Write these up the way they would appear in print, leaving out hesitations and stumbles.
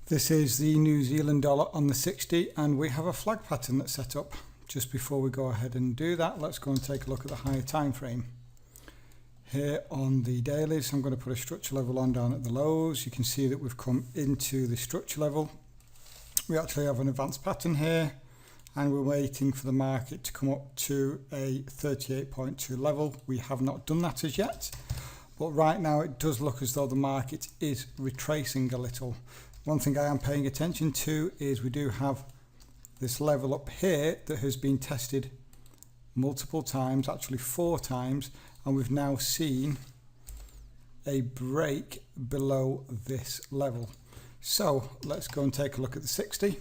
This is the New Zealand dollar on the 60, and we have a flag pattern that's set up. Just before we go ahead and do that, let's go and take a look at the higher time frame. Here on the dailies, I'm going to put a structure level on down at the lows. You can see that we've come into the structure level. We actually have an advanced pattern here, and we're waiting for the market to come up to a 38.2 level. We have not done that as yet, but right now it does look as though the market is retracing a little. One thing I am paying attention to is we do have this level up here that has been tested multiple times, actually 4 times, and we've now seen a break below this level. So let's go and take a look at the 60.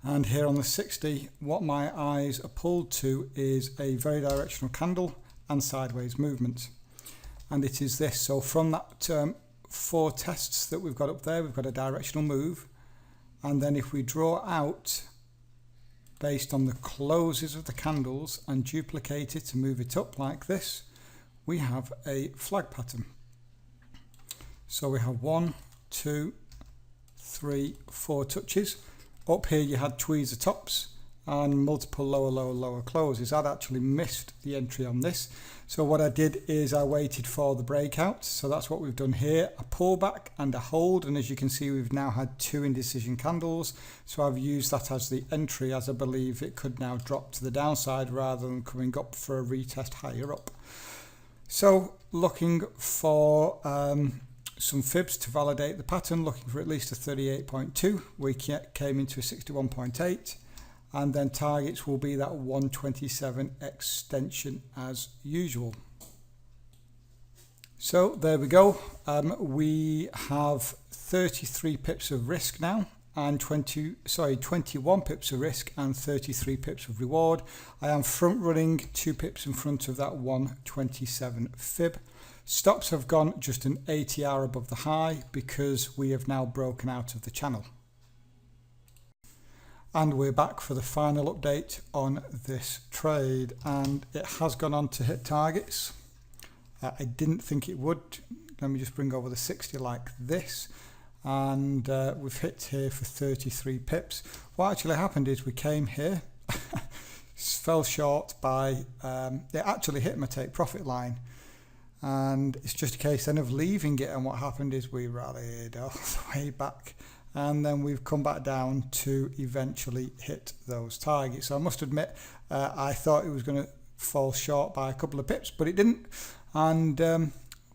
And here on the 60, what my eyes are pulled to is a very directional candle and sideways movement. And it is this. So from that 4 tests that we've got up there, we've got a directional move, and then if we draw out based on the closes of the candles and duplicate it to move it up like this, we have a flag pattern. So we have 1, 2, 3, 4 touches. Up here you had tweezer tops and multiple lower closes. I'd actually missed the entry on this, so what I did is I waited for the breakout. So that's what we've done here, a pullback and a hold, and as you can see we've now had 2 indecision candles, so I've used that as the entry, as I believe it could now drop to the downside rather than coming up for a retest higher up. So looking for some fibs to validate the pattern, looking for at least a 38.2. we came into a 61.8, and then targets will be that 127 extension as usual. So there we go. We have 33 pips of risk now, and 21 pips of risk and 33 pips of reward. I am front running 2 pips in front of that 127 fib. Stops have gone just an ATR above the high because we have now broken out of the channel. And we're back for the final update on this trade, and it has gone on to hit targets. I didn't think it would. Let me just bring over the 60 like this, and we've hit here for 33 pips. What actually happened is we came here, fell short by, it actually hit my take profit line, and it's just a case then of leaving it, and what happened is we rallied all the way back, and then we've come back down to eventually hit those targets. So I must admit, I thought it was going to fall short by a couple of pips, but it didn't. And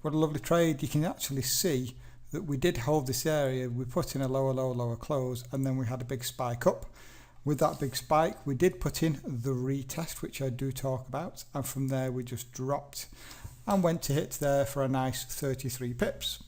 what a lovely trade. You can actually see that we did hold this area. We put in a lower close, and then we had a big spike up. With that big spike, we did put in the retest, which I do talk about, and from there we just dropped and went to hit there for a nice 33 pips.